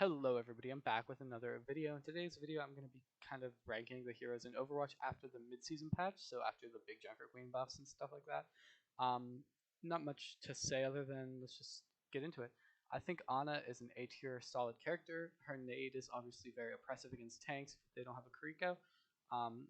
Hello everybody, I'm back with another video. In today's video I'm going to be kind of ranking the heroes in Overwatch after the mid-season patch, so after the big Junker Queen buffs and stuff like that. Um, Not much to say other than let's just get into it. I think Ana is an A tier solid character. Her nade is obviously very oppressive against tanks if they don't have a Kuriko.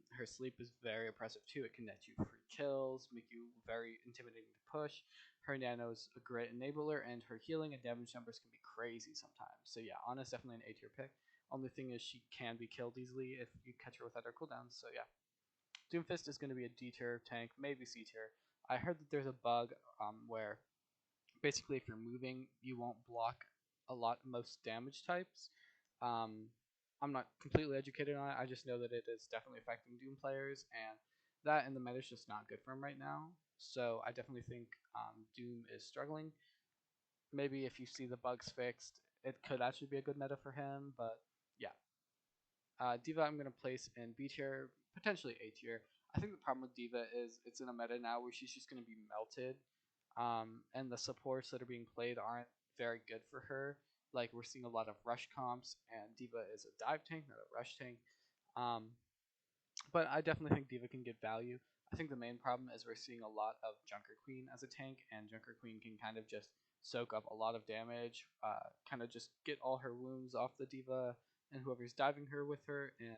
Her sleep is very oppressive too. It can net you free kills, make you very intimidating to push. Her nano is a great enabler, and her healing and damage numbers can be crazy sometimes. So yeah, Ana's definitely an A tier pick. Only thing is she can be killed easily if you catch her without her cooldowns. So yeah, Doomfist is going to be a D tier tank, maybe C tier. I heard that there's a bug where basically if you're moving, you won't block most damage types. Um, I'm not completely educated on it. I just know that it is definitely affecting Doom players, and that in the meta is just not good for him right now. So I definitely think Doom is struggling. Maybe if you see the bugs fixed, it could actually be a good meta for him. But yeah, Diva I'm going to place in B tier, potentially A tier. I think the problem with Diva is it's in a meta now where she's just going to be melted, and the supports that are being played aren't very good for her. Like we're seeing a lot of rush comps, and Diva is a dive tank, not a rush tank. Um, but I definitely think Diva can get value. I think the main problem is we're seeing a lot of Junker Queen as a tank, and Junker Queen can kind of just soak up a lot of damage, kind of just get all her wounds off the Diva and whoever's diving her with her. And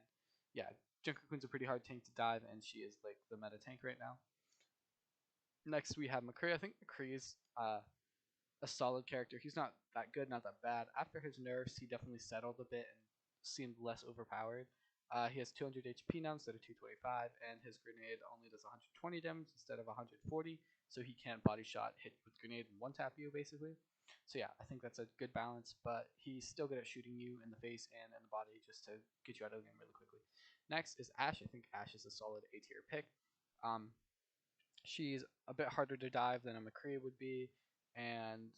yeah, Junker Queen's a pretty hard tank to dive, and she is like the meta tank right now. Next we have McCree. I think McCree is a solid character. He's not that good, not that bad. After his nerfs, he definitely settled a bit and seemed less overpowered. He has 200 HP now instead of 225, and his grenade only does 120 damage instead of 140, so he can't body shot, hit you with grenade, and one tap you basically. So yeah, I think that's a good balance, but he's still good at shooting you in the face and in the body just to get you out of the game really quickly. Next is Ashe. I think Ashe is a solid A tier pick. Um, she's a bit harder to dive than a McCree would be, and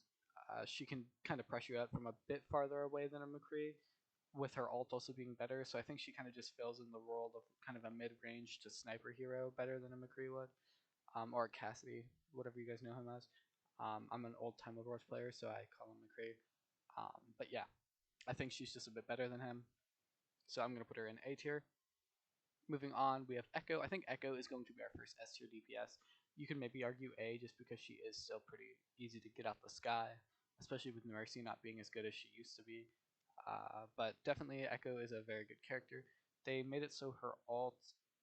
she can kind of pressure you out from a bit farther away than a McCree, with her ult also being better. So I think she kind of just fills in the role of kind of a mid-range to sniper hero better than a McCree would, or a Cassidy, whatever you guys know him as. I'm an old-time Overwatch player, so I call him McCree. But yeah, I think she's just a bit better than him, so I'm gonna put her in A tier. Moving on, we have Echo. I think Echo is going to be our first S tier DPS. You can maybe argue A just because she is still pretty easy to get out the sky, especially with Mercy not being as good as she used to be. But definitely Echo is a very good character. They made it so her ult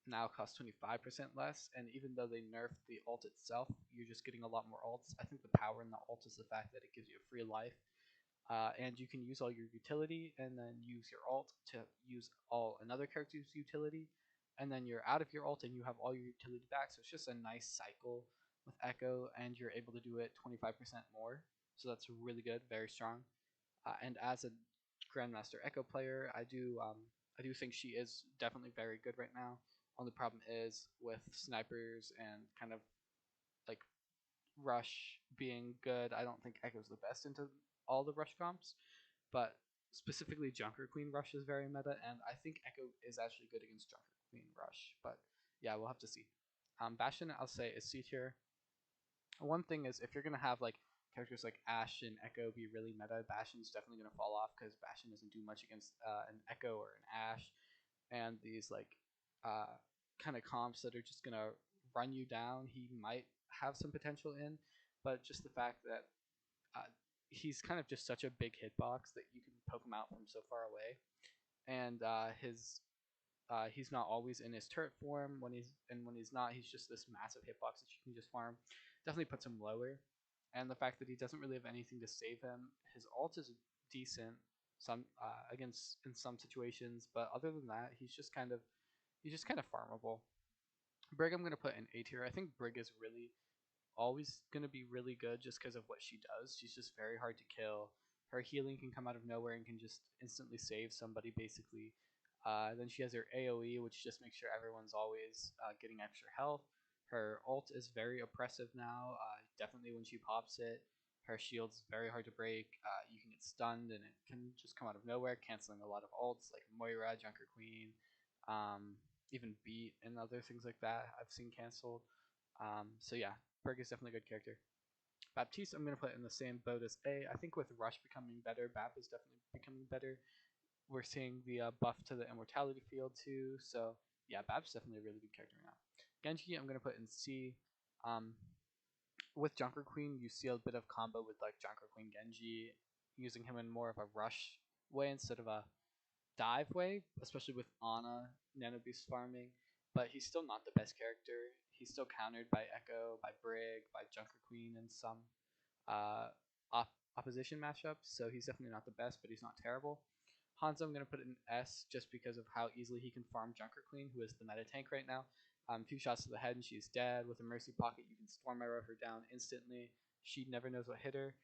now costs 25% less, and even though they nerfed the ult itself, you're just getting a lot more ults. I think the power in the ult is the fact that it gives you a free life, and you can use all your utility and then use your ult to use all another character's utility, and then you're out of your ult and you have all your utility back. So it's just a nice cycle with Echo, and you're able to do it 25% more. So that's really good, very strong. And as a Grandmaster Echo player, I do think she is definitely very good right now. Only problem is with snipers and kind of like Rush being good. I don't think Echo's the best into all the Rush comps, but specifically Junker Queen Rush is very meta, and I think Echo is actually good against Junker Queen Rush. But yeah, we'll have to see. Bastion, I'll say, is C tier. One thing is, if you're gonna have like characters like Ashe and Echo be really meta, Bastion's definitely gonna fall off because Bastion doesn't do much against an Echo or an Ashe, and these like uh, kind of comps that are just gonna run you down. He might have some potential in, but just the fact that uh, he's kind of just such a big hitbox that you can poke him out from so far away, and he's not always in his turret form when he's not, he's just this massive hitbox that you can just farm. Definitely puts him lower, and the fact that he doesn't really have anything to save him. His ult is decent some against in some situations, but other than that, he's just kind of farmable. Brig I'm gonna put in A tier. I think Brig is really always gonna be really good just because of what she does. She's just very hard to kill. Her healing can come out of nowhere and can just instantly save somebody basically. Then she has her AoE, which just makes sure everyone's always getting extra health. Her ult is very oppressive now. Definitely when she pops it, her shield's very hard to break. You can get stunned and it can just come out of nowhere, canceling a lot of ults like Moira, Junker Queen, um, even Beat and other things like that I've seen canceled. So yeah, Berg is definitely a good character. Baptiste, I'm going to put in the same boat as A. I think with Rush becoming better, Bap is definitely becoming better. We're seeing the buff to the immortality field too, so yeah, Bap's definitely a really good character now. Genji, I'm going to put in C. Um, with Junker Queen, you see a bit of combo with like Junker Queen Genji, using him in more of a rush way instead of a dive way, especially with Ana Nano Beast farming. But he's still not the best character. He's still countered by Echo, by Brig, by Junker Queen, and some uh, opposition matchups. So he's definitely not the best, but he's not terrible. Hanzo, I'm going to put in S just because of how easily he can farm Junker Queen, who is the meta tank right now. 2 shots to the head and she's dead. With a Mercy Pocket, you can Storm Arrow her down instantly. She never knows what hit her.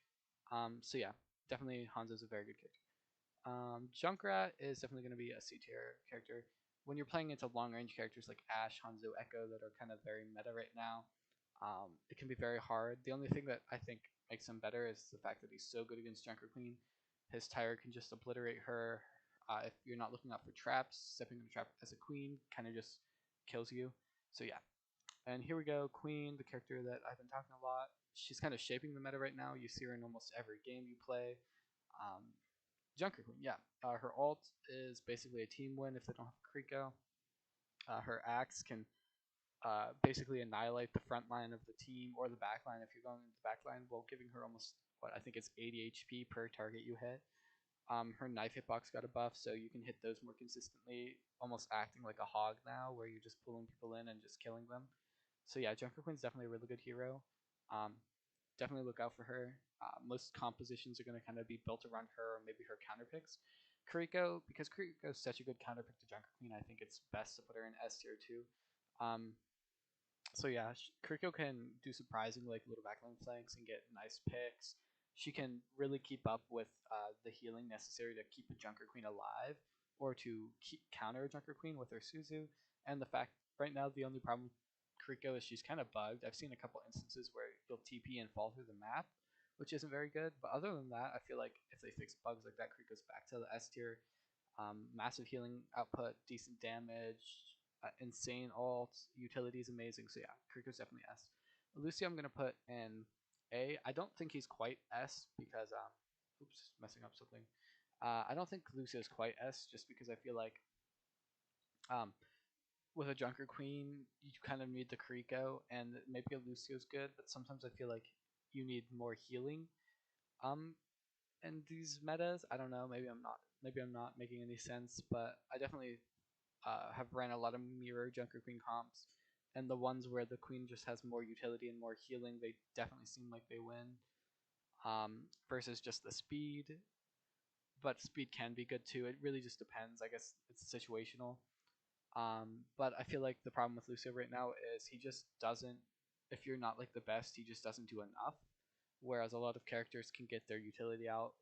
So yeah, definitely Hanzo's a very good character. Junkrat is definitely going to be a C tier character. When you're playing into long range characters like Ashe, Hanzo, Echo that are kind of very meta right now, it can be very hard. The only thing that I think makes him better is the fact that he's so good against Junker Queen. His Tire can just obliterate her. If you're not looking out for traps, stepping in a trap as a queen kind of just kills you. So yeah. And here we go, Queen, the character that I've been talking a lot. She's kind of shaping the meta right now. You see her in almost every game you play. Um, Junker Queen, yeah. Her ult is basically a team win if they don't have Kriko. Her axe can basically annihilate the front line of the team or the back line if you're going into the back line, while giving her almost, what, I think it's 80 HP per target you hit. Her knife hitbox got a buff, so you can hit those more consistently, almost acting like a hog now, where you're just pulling people in and just killing them. So yeah, Junker Queen's definitely a really good hero. Um, definitely look out for her. Most compositions are going to kind of be built around her or maybe her counter picks. Kiriko, because Kiriko is such a good counter pick to Junker Queen, I think it's best to put her in S tier too. So yeah, Kiriko can do surprising like little backline flanks and get nice picks. She can really keep up with the healing necessary to keep a Junker Queen alive or to counter a Junker Queen with her Suzu. And the fact right now the only problem with Kiriko is she's kind of bugged. I've seen a couple instances where you'll TP and fall through the map, which isn't very good. But other than that, I feel like if they fix bugs like that, Kiriko's back to the S tier. Massive healing output, decent damage, insane ult, utility is amazing. So yeah, Kiriko's definitely S. Lucio I'm gonna put in A. I don't think he's quite S because oops, messing up something. I don't think Lucio's quite S just because I feel like um, with a Junker Queen you kind of need the Kiriko and maybe a Lucio's good, but sometimes I feel like you need more healing. Um, and these metas, I don't know. Maybe I'm not making any sense, but I definitely have ran a lot of mirror Junker Queen comps, and the ones where the Queen just has more utility and more healing, they definitely seem like they win. Versus just the speed, but speed can be good too. It really just depends. I guess it's situational. But I feel like the problem with Lucio right now is he just doesn't. If you're not like the best, he just doesn't do enough. Whereas a lot of characters can get their utility out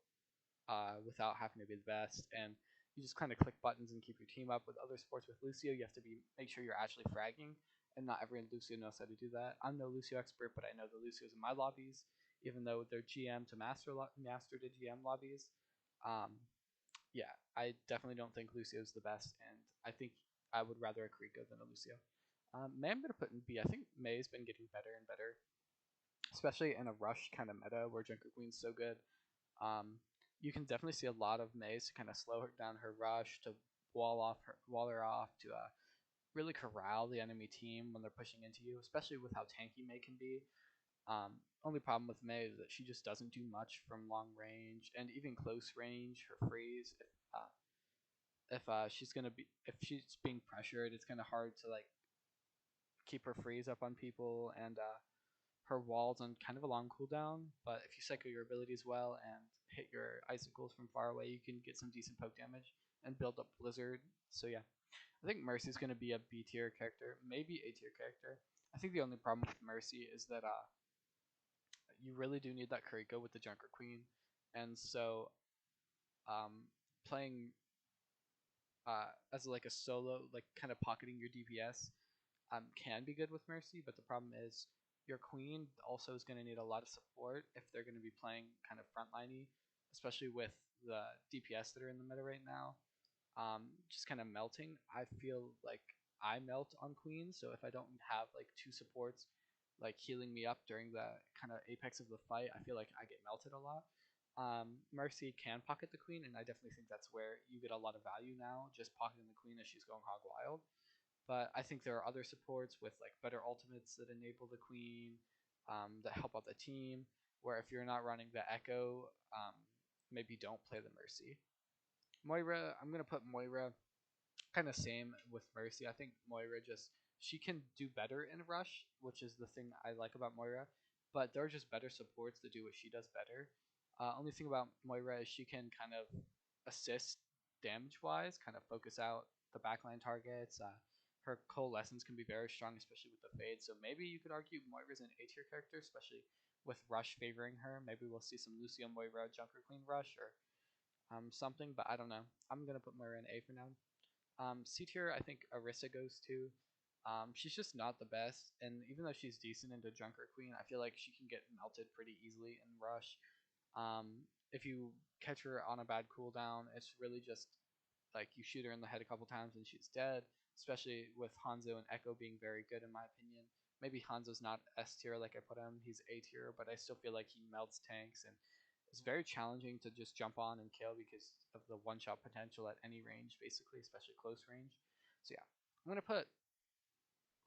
without having to be the best, and you just kind of click buttons and keep your team up. With other sports, with Lucio, you have to make sure you're actually fragging, and not every Lucio knows how to do that. I'm no Lucio expert, but I know the Lucios in my lobbies, even though they're GM to master to GM lobbies. Um, yeah, I definitely don't think Lucio's the best, and I think I would rather a Kriko than a Lucio. May I'm gonna put in B. I think May's been getting better and better, especially in a rush kind of meta where Junker Queen's so good. Um, you can definitely see a lot of Maze to kind of slow her down her rush, to wall her off, to really corral the enemy team when they're pushing into you, especially with how tanky May can be. Only problem with May is that she just doesn't do much from long range and even close range. Her freeze, if she's being pressured, it's kind of hard to like keep her freeze up on people, and her walls on kind of a long cooldown, but if you cycle your abilities well and hit your icicles from far away, you can get some decent poke damage and build up Blizzard. So yeah, I think Mercy's going to be a B tier character, maybe A tier character. I think the only problem with Mercy is that you really do need that Kiriko with the Junker Queen, and so um, playing as like a solo, like kind of pocketing your DPS, can be good with Mercy, but the problem is your Queen also is going to need a lot of support if they're going to be playing kind of frontliney, especially with the DPS that are in the meta right now. Just kind of melting. I feel like I melt on Queen, so if I don't have like two supports like healing me up during the kind of apex of the fight, I feel like I get melted a lot. Mercy can pocket the queen, and I definitely think that's where you get a lot of value now, just pocketing the queen as she's going hog wild. But I think there are other supports with like better ultimates that enable the queen, that help out the team. Where if you're not running the echo, maybe don't play the mercy. Moira, I'm gonna put Moira kind of same with Mercy. I think Moira just she can do better in rush, which is the thing I like about Moira. But there are just better supports that do what she does better. Only thing about Moira is she can kind of assist damage wise, kind of focus out the backline targets. Her coalescence can be very strong, especially with the fade. So maybe you could argue Moira's an A tier character, especially with Rush favoring her. Maybe we'll see some Lucio Moira Junker Queen Rush or something, but I don't know. I'm gonna put Moira in A for now. C tier, I think Orisa goes to. She's just not the best, and even though she's decent into Junker Queen, I feel like she can get melted pretty easily in Rush. If you catch her on a bad cooldown, it's really just like you shoot her in the head a couple times and she's dead. Especially with Hanzo and Echo being very good in my opinion. Maybe Hanzo's not S tier like I put him; he's A tier, but I still feel like he melts tanks and it's very challenging to just jump on and kill because of the one shot potential at any range, basically, especially close range. So yeah, I'm gonna put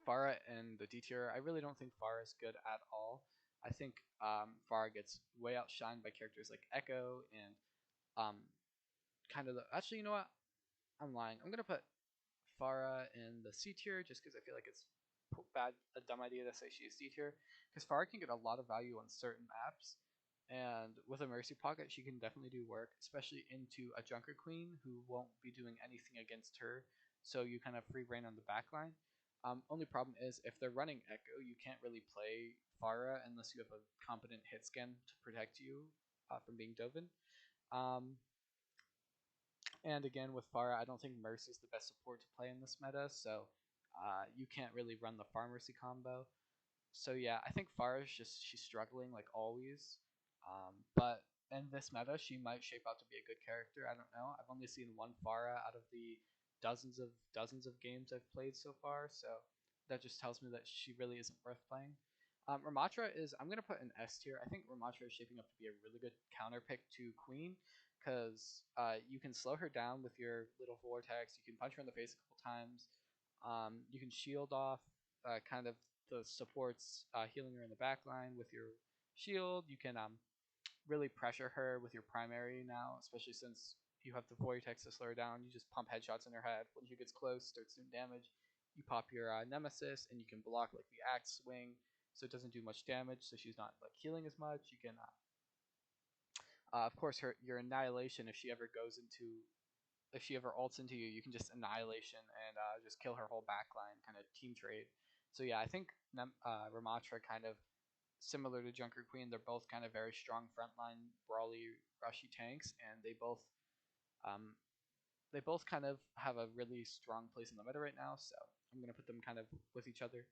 Pharah in the D tier. I really don't think Pharah is good at all. I think Pharah gets way outshined by characters like Echo and um, kind of the. Actually, you know what? I'm lying. I'm gonna put Pharah in the C tier just because I feel like it's a dumb idea to say she's D tier because Pharah can get a lot of value on certain maps, and with a Mercy Pocket she can definitely do work, especially into a Junker Queen who won't be doing anything against her, so you kind of free reign on the backline. Only problem is if they're running Echo, you can't really play Pharah unless you have a competent hit scan to protect you from being Dovin. Um, and again, with Pharah, I don't think Mercy is the best support to play in this meta, so you can't really run the Far Mercy combo. So yeah, I think Pharah is just she's struggling like always. But in this meta, she might shape out to be a good character. I don't know. I've only seen one Pharah out of the dozens of games I've played so far, so that just tells me that she really isn't worth playing. Ramatra is I'm gonna put in S tier. I think Ramatra is shaping up to be a really good counter pick to Queen because you can slow her down with your little vortex. You can punch her in the face a couple times. You can shield off kind of the supports healing her in the back line with your shield. You can really pressure her with your primary now, especially since you have the vortex to slow her down. You just pump headshots in her head. When she gets close, starts doing damage. You pop your nemesis, and you can block like the axe swing, so it doesn't do much damage. So she's not like healing as much. You can, of course, your annihilation if she ever ults into you, you can just annihilation and just kill her whole backline, kind of team trade. So yeah, I think Ramatra kind of similar to Junker Queen. They're both kind of very strong frontline brawly rushy tanks, and um, they both kind of have a really strong place in the meta right now. So I'm gonna put them kind of with each other.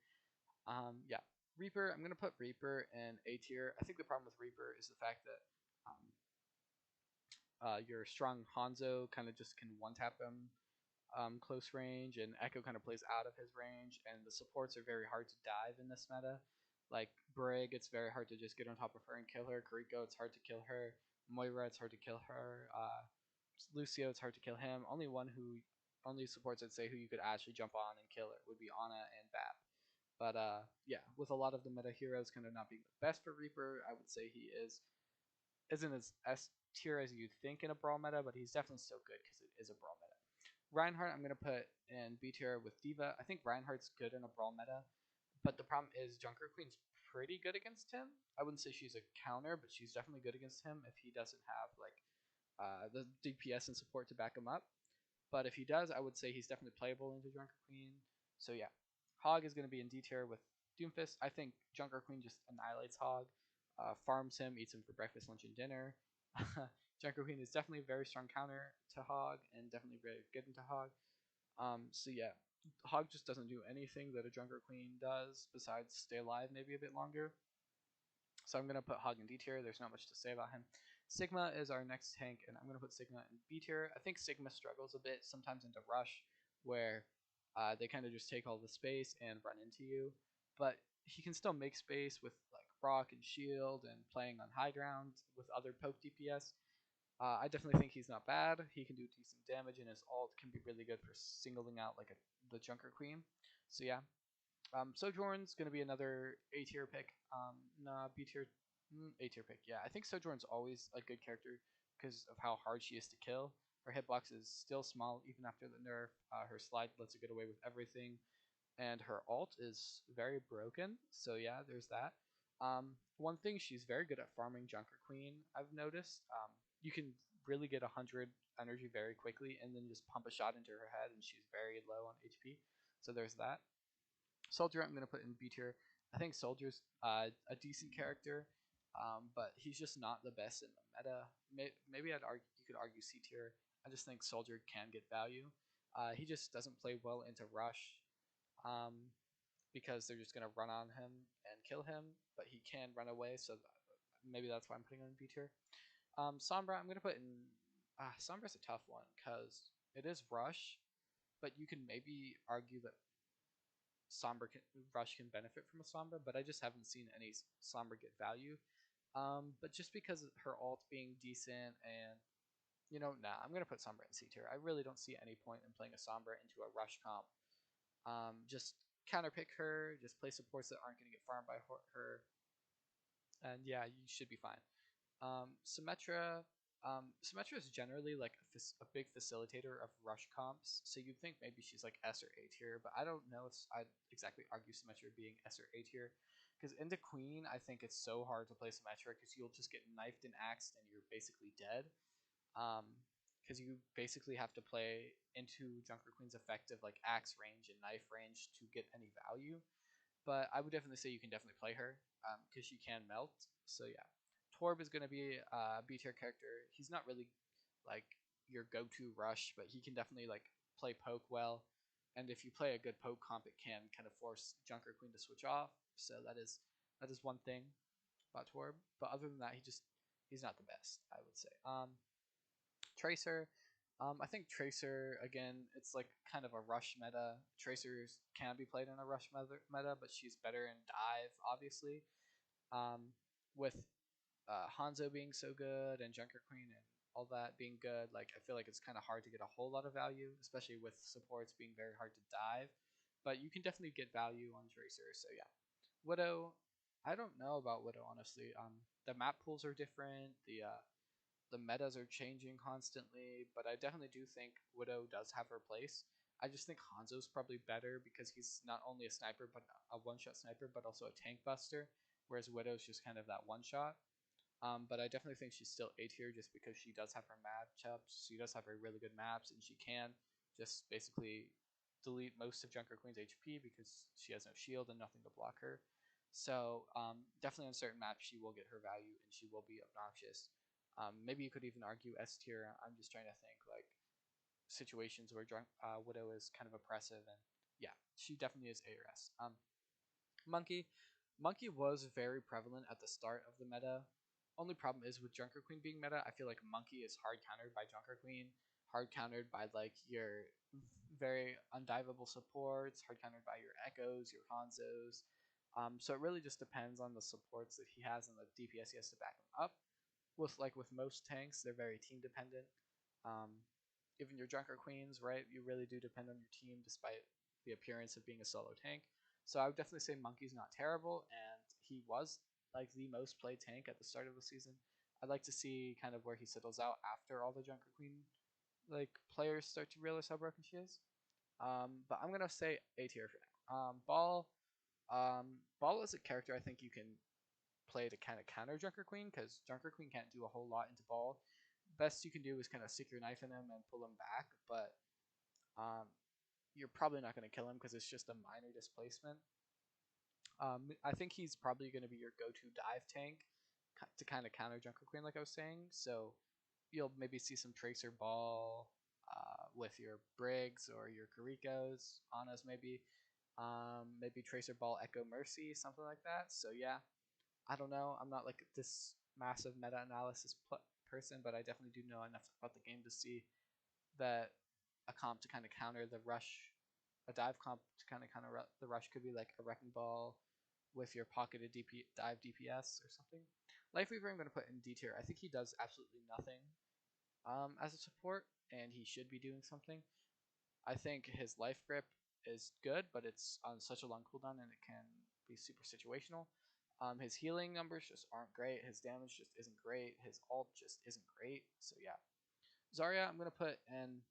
Yeah, Reaper. I'm gonna put Reaper in A tier. I think the problem with Reaper is the fact that your strong Hanzo kind of just can one tap him close range, and Echo kind of plays out of his range, and the supports are very hard to dive in this meta. Like Brig, it's very hard to just get on top of her and kill her. Kariko, it's hard to kill her. Moira, it's hard to kill her. Lucio, it's hard to kill him. Only supports I'd say who you could actually jump on and kill it would be Ana and Bap. But yeah, with a lot of the meta heroes kind of not being the best for Reaper, I would say he isn't as S tier as you'd think in a brawl meta, but he's definitely still good because it is a brawl meta. Reinhardt, I'm gonna put in B tier with D.Va. I think Reinhardt's good in a brawl meta, but the problem is Junker Queen's pretty good against him. I wouldn't say she's a counter, but she's definitely good against him if he doesn't have like the DPS and support to back him up. But if he does, I would say he's definitely playable into Junker Queen. So yeah, Hog is going to be in D tier with Doomfist. I think Junker Queen just annihilates Hog, farms him, eats him for breakfast, lunch, and dinner. Junker Queen is definitely a very strong counter to Hog and definitely very good into Hog. So yeah, Hog just doesn't do anything that a Junker Queen does besides stay alive maybe a bit longer. So I'm going to put Hog in D tier. There's not much to say about him. Sigma is our next tank, and I'm going to put Sigma in B tier. I think Sigma struggles a bit sometimes into Rush, where they kind of just take all the space and run into you. But he can still make space with like Brock and Shield and playing on high ground with other poke DPS. I definitely think he's not bad. He can do decent damage, and his ult can be really good for singling out like the Junker Queen. So yeah, Sojourn's gonna be another A tier pick. Nah, B tier, A tier pick. Yeah, I think Sojourn's always a good character because of how hard she is to kill. Her hitbox is still small even after the nerf. Her slide lets her get away with everything, and her ult is very broken. So yeah, there's that. One thing, she's very good at farming Junker Queen. I've noticed. You can really get 100 energy very quickly, and then just pump a shot into her head, and she's very low on HP. So there's that. Soldier, I'm gonna put in B tier. I think Soldier's a decent character, but he's just not the best in the meta. Maybe you could argue C tier. I just think Soldier can get value. He just doesn't play well into Rush, um, because they're just gonna run on him and kill him. But he can run away, so maybe that's why I'm putting him in B tier. Sombra, I'm gonna put in. Sombra's a tough one because it is Rush, but you can maybe argue that Rush can benefit from a Sombra, but I just haven't seen any Sombra get value. But just because of her ult being decent and nah, I'm gonna put Sombra in C tier. I really don't see any point in playing a Sombra into a Rush comp. Just counterpick her, just play supports that aren't gonna get farmed by her, and yeah, you should be fine. Symmetra, Symmetra is generally like a big facilitator of rush comps, so you'd think maybe she's like S or A tier, but I don't know if I'd exactly argue Symmetra being S or A tier, because into Queen, I think it's so hard to play Symmetra because you'll just get knifed and axed and you're basically dead. Because you basically have to play into Junker Queen's effective like axe range and knife range to get any value. But I would definitely say you can definitely play her because she can melt. So yeah, Torb is going to be a B tier character. He's not really like your go-to rush, but he can definitely like play poke well. And if you play a good poke comp, it can kind of force Junker Queen to switch off. So that is one thing about Torb. But other than that, he's not the best, I would say. Tracer. I think Tracer, again, it's like kind of a rush meta. Tracers can be played in a rush meta, but she's better in dive, obviously. With Hanzo being so good and Junker Queen and all that being good, like I feel like it's kind of hard to get a whole lot of value, especially with supports being very hard to dive. But you can definitely get value on Tracer, so yeah. Widow, I don't know about Widow, honestly. The map pools are different. The metas are changing constantly, but I definitely do think Widow does have her place. I just think Hanzo's probably better because he's not only a sniper, but a one-shot sniper, but also a tank buster, whereas Widow's just kind of that one-shot. But I definitely think she's still A tier just because she does have her matchups. She does have her really good maps, and she can just basically delete most of Junker Queen's HP because she has no shield and nothing to block her. So definitely on certain maps she will get her value and she will be obnoxious. Maybe you could even argue S tier. I'm just trying to think like situations where Widow is kind of oppressive, and yeah, she definitely is A or S. Monkey, Monkey was very prevalent at the start of the meta. Only problem is with Junker Queen being meta, I feel like Monkey is hard countered by Junker Queen, hard countered by like your very undivable supports, hard countered by your Echoes, your Hanzos. So it really just depends on the supports that he has and the DPS he has to back him up. With most tanks, they're very team dependent. Um, Even your Junker Queens, right? You really do depend on your team, despite the appearance of being a solo tank. So I would definitely say Monkey's not terrible, and he was like the most played tank at the start of the season. I'd like to see kind of where he settles out after all the Junker Queen like players start to realize how broken she is. But I'm gonna say A tier for now. Ball is a character I think you can play to kind of counter Junker Queen because Junker Queen can't do a whole lot into Ball. Best you can do is kind of stick your knife in him and pull him back, but um, you're probably not going to kill him because it's just a minor displacement. I think he's probably going to be your go-to dive tank to kind of counter Junker Queen, like I was saying. So you'll maybe see some Tracer Ball with your Briggs or your Karikos, Anas maybe. Maybe Tracer Ball Echo Mercy, something like that. So yeah, I don't know. I'm not like this massive meta-analysis person, but I definitely do know enough about the game to see that a comp to kind of counter the rush, a dive comp to kind of counter the rush could be like a Wrecking Ball with your pocketed dive DPS or something. Life Weaver I'm going to put in D tier. I think he does absolutely nothing as a support, and he should be doing something. I think his life grip is good, but it's on such a long cooldown and it can be super situational. His healing numbers just aren't great. His damage just isn't great. His ult just isn't great. So yeah, Zarya I'm gonna put in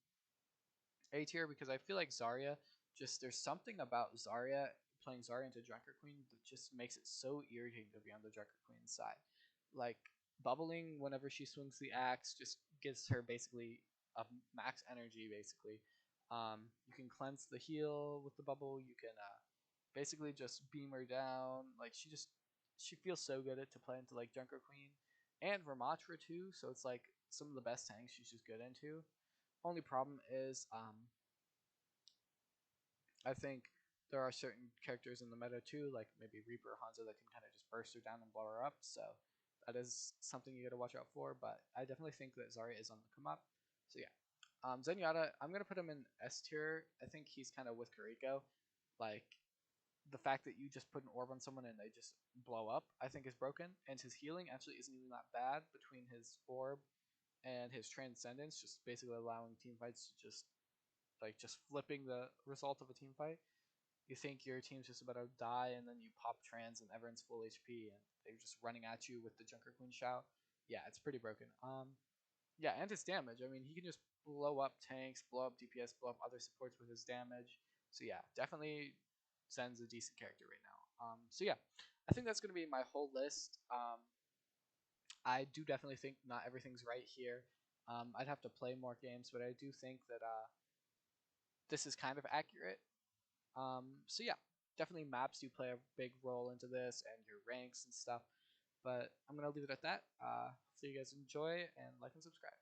A tier because I feel like Zarya just there's something about Zarya playing Zarya into Drunker Queen that just makes it so irritating to be on the Drunker Queen side. Like bubbling whenever she swings the axe just gives her basically a max energy basically. You can cleanse the heal with the bubble. You can basically just beam her down. Like she feels so good to play into like Junker Queen and Ramatra too. So it's like some of the best tanks she's just good into. Only problem is I think there are certain characters in the meta too, like maybe Reaper or Hanzo, that can kind of just burst her down and blow her up. So that is something you got to watch out for. But I definitely think that Zarya is on the come up. So yeah, Zenyatta, I'm gonna put him in S tier. I think he's kind of with Kariko. Like the fact that you just put an orb on someone and they just blow up, I think is broken. And his healing actually isn't even that bad between his orb and his transcendence, just basically allowing team fights to just flipping the result of a team fight. You think your team's just about to die, and then you pop trans, and everyone's full HP, and they're just running at you with the Junker Queen shout. Yeah, it's pretty broken. Yeah, and his damage. I mean, he can just blow up tanks, blow up DPS, blow up other supports with his damage. So yeah, definitely Zen's a decent character right now. So yeah, I think that's gonna be my whole list. I do definitely think not everything's right here. I'd have to play more games, but I do think that this is kind of accurate. So yeah, definitely maps do play a big role into this and your ranks and stuff. But I'm gonna leave it at that. Hopefully you guys enjoy and like and subscribe.